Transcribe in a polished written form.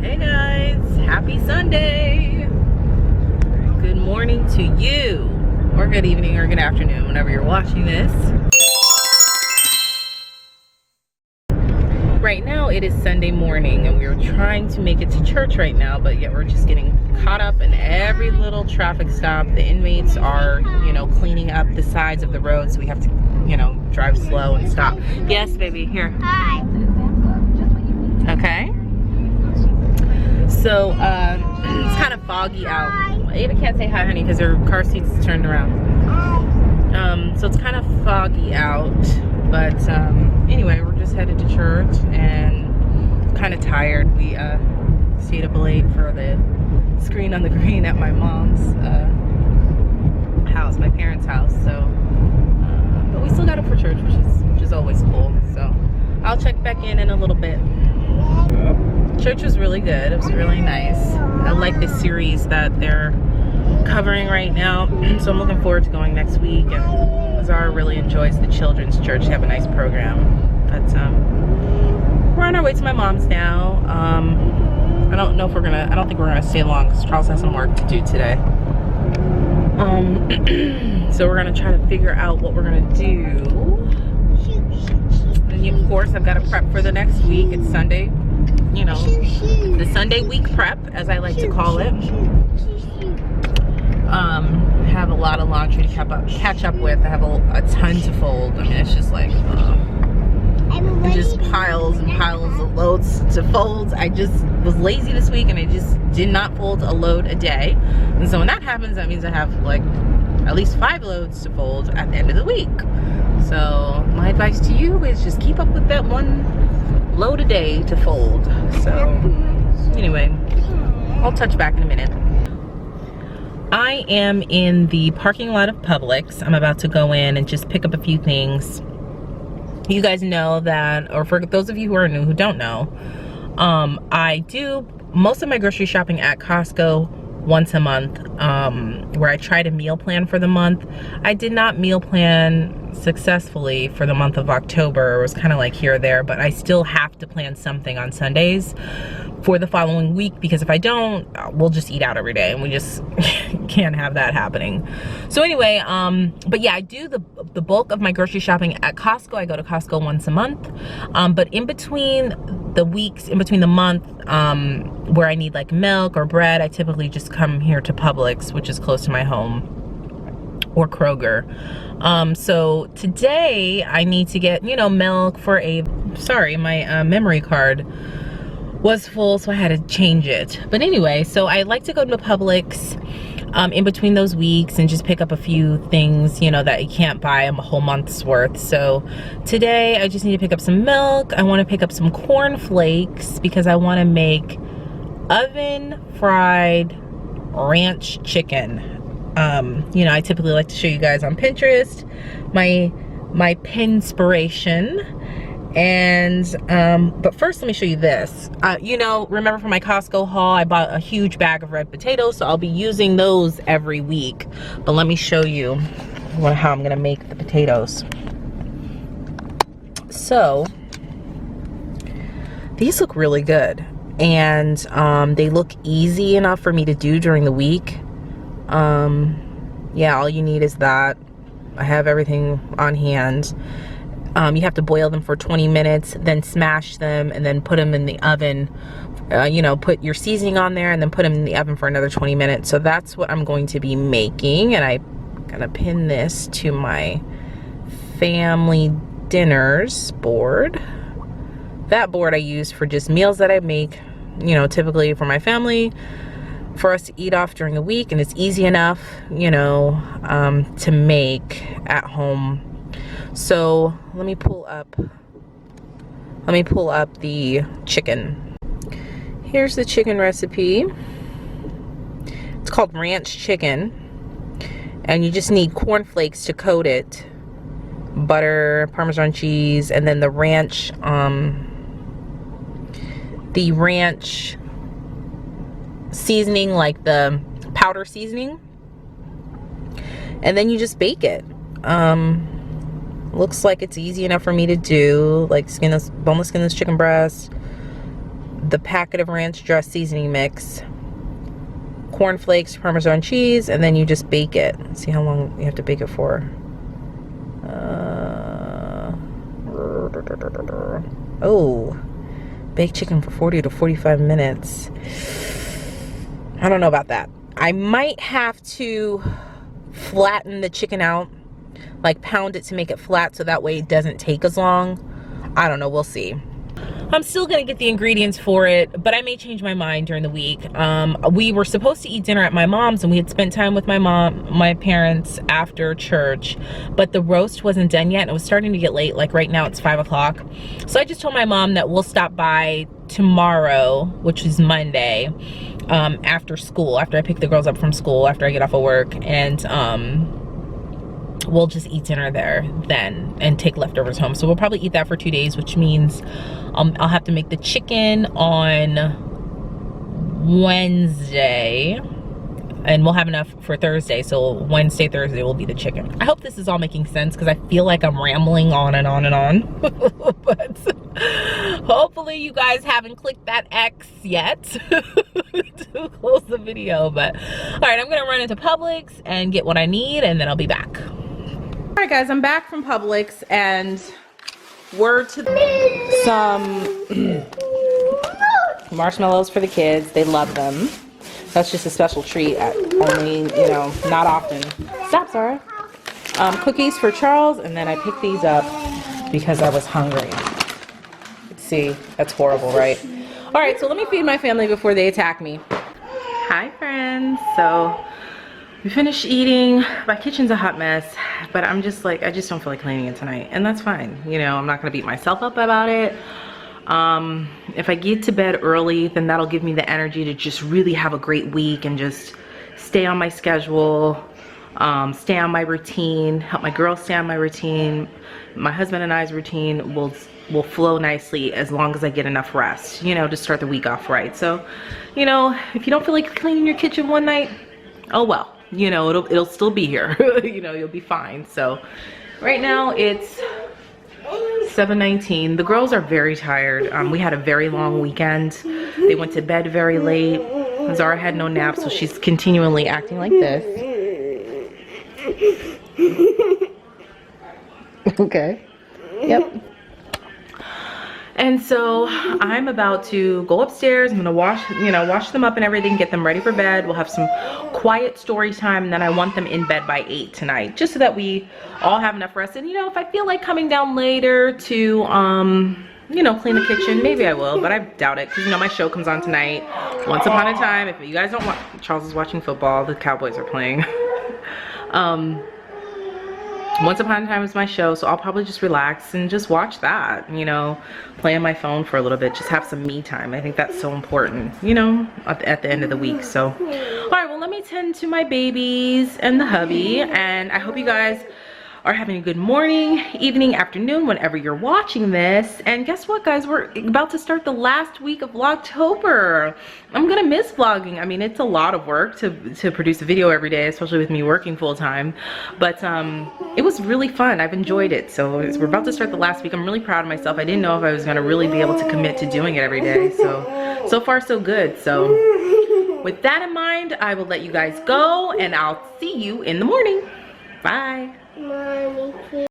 Hey guys, happy Sunday. Good morning to you, or good evening, or good afternoon, whenever you're watching this. Right now it is Sunday morning and we're trying to make it to church right now, but yet we're just getting caught up in every little traffic stop. The inmates are, cleaning up the sides of the road, so we have to, drive slow and stop. Yes, baby, here. Hi. Okay. So, it's kind of foggy out. Ava can't say hi, honey, because her car seat's turned around. So it's kind of foggy out, but anyway, we're just headed to church and kind of tired. We stayed up late for the screen on the green at my mom's house, my parents' house. So, but we still got up for church, which is always cool. So I'll check back in a little bit. Church was really good. It was really nice. I like the series that they're covering right now, so I'm looking forward to going next week. And Zara really enjoys the children's church. They have a nice program. But we're on our way to my mom's now. I don't think we're gonna stay long because Charles has some work to do today. So we're gonna try to figure out what we're gonna do. And of course, I've got to prep for the next week. It's Sunday. The Sunday week prep, as I like to call it. Have a lot of laundry to catch up with. I have a ton to fold. I mean, it's just like just piles and piles of loads to fold. I just was lazy this week and I just did not fold a load a day. And so when that happens, that means I have like at least 5 loads to fold at the end of the week. So my advice to you is just keep up with that one load a day to fold. So anyway, I'll touch back in a minute. I am in the parking lot of Publix. I'm about to go in and just pick up a few things. You guys know that, or for those of you who are new who don't know, I do most of my grocery shopping at Costco once a month, where I try to meal plan for the month. I did not meal plan successfully for the month of October. It was kind of like here or there, but I still have to plan something on Sundays for the following week, because if I don't, we'll just eat out every day and we just can't have that happening. So anyway, but yeah, I do the bulk of my grocery shopping at Costco. I go to Costco once a month, but in between the weeks, in between the month, where I need like milk or bread, I typically just come here to Publix, which is close to my home, or Kroger. So today I need to get, milk for my memory card was full, so I had to change it. But anyway, so I like to go to Publix in between those weeks and just pick up a few things, that you can't buy a whole month's worth. So today I just need to pick up some milk. I want to pick up some corn flakes because I want to make oven fried ranch chicken. I typically like to show you guys on Pinterest my pinspiration. And but first let me show you this. Remember from my Costco haul, I bought a huge bag of red potatoes, so I'll be using those every week. But let me show you how I'm gonna make the potatoes. So these look really good, and they look easy enough for me to do during the week. Yeah, all you need is that. I have everything on hand. You have to boil them for 20 minutes, then smash them, and then put them in the oven. Put your seasoning on there and then put them in the oven for another 20 minutes. So that's what I'm going to be making. And I'm gonna pin this to my family dinners board. That board I use for just meals that I make, typically for my family, for us to eat off during the week. And it's easy enough, to make at home. So let me pull up the chicken. Here's the chicken recipe. It's called ranch chicken, and you just need corn flakes to coat it, butter, Parmesan cheese, and then the ranch seasoning, like the powder seasoning, and then you just bake it. Looks like it's easy enough for me to do, like boneless skinless chicken breast, the packet of ranch dressed seasoning mix, cornflakes, Parmesan cheese, and then you just bake it. See how long you have to bake it for. Oh, baked chicken for 40 to 45 minutes. I don't know about that. I might have to flatten the chicken out, like pound it to make it flat so that way it doesn't take as long. I don't know, we'll see. I'm still gonna get the ingredients for it, but I may change my mind during the week. We were supposed to eat dinner at my mom's, and we had spent time with my parents after church, but the roast wasn't done yet and it was starting to get late. Like right now it's 5 o'clock. So I just told my mom that we'll stop by tomorrow, which is Monday, after school, after I pick the girls up from school, after I get off of work, and we'll just eat dinner there then and take leftovers home. So we'll probably eat that for 2 days, which means I'll have to make the chicken on Wednesday, and we'll have enough for Thursday. So Wednesday, Thursday will be the chicken. I hope this is all making sense because I feel like I'm rambling on and on and on. But hopefully you guys haven't clicked that X yet to close the video. But all right, I'm gonna run into Publix and get what I need, and then I'll be back. All right guys, I'm back from Publix, and we're to some marshmallows for the kids. They love them. That's just a special treat at only, you know, not often. Stop, Sarah. Cookies for Charles, and then I picked these up because I was hungry. See, that's horrible, right? All right, so let me feed my family before they attack me. Hi friends, so we finished eating. My kitchen's a hot mess, but I'm just like, I just don't feel like cleaning it tonight, and that's fine. You know, I'm not gonna beat myself up about it. If I get to bed early, then that'll give me the energy to just really have a great week and just stay on my schedule, stay on my routine, help my girls stay on my routine. My husband and I's routine will flow nicely as long as I get enough rest, you know, to start the week off right. So, you know, if you don't feel like cleaning your kitchen one night, oh well. You know, it'll still be here. You know, you'll be fine. So right now it's 7:19. The girls are very tired. We had a very long weekend. They went to bed very late. Zara had no nap, so she's continually acting like this. Okay. Yep. And so I'm about to go upstairs. I'm gonna wash them up and everything, get them ready for bed. We'll have some quiet story time, and then I want them in bed by 8 tonight, just so that we all have enough rest. And you know, if I feel like coming down later to you know, clean the kitchen, maybe I will, but I doubt it, because you know, my show comes on tonight, Once Upon a Time. If you guys don't watch, Charles is watching football, the Cowboys are playing. Once Upon a Time is my show, so I'll probably just relax and just watch that, you know, play on my phone for a little bit, just have some me time. I think that's so important, you know, at the end of the week. So, all right, well, let me tend to my babies and the hubby, and I hope you guys are having a good morning, evening, afternoon, whenever you're watching this. And guess what, guys? We're about to start the last week of Vlogtober. I'm gonna miss vlogging. I mean, it's a lot of work to produce a video every day, especially with me working full time. But it was really fun. I've enjoyed it. So we're about to start the last week. I'm really proud of myself. I didn't know if I was gonna really be able to commit to doing it every day. So far so good. So with that in mind, I will let you guys go, and I'll see you in the morning. Bye. Mommy, please.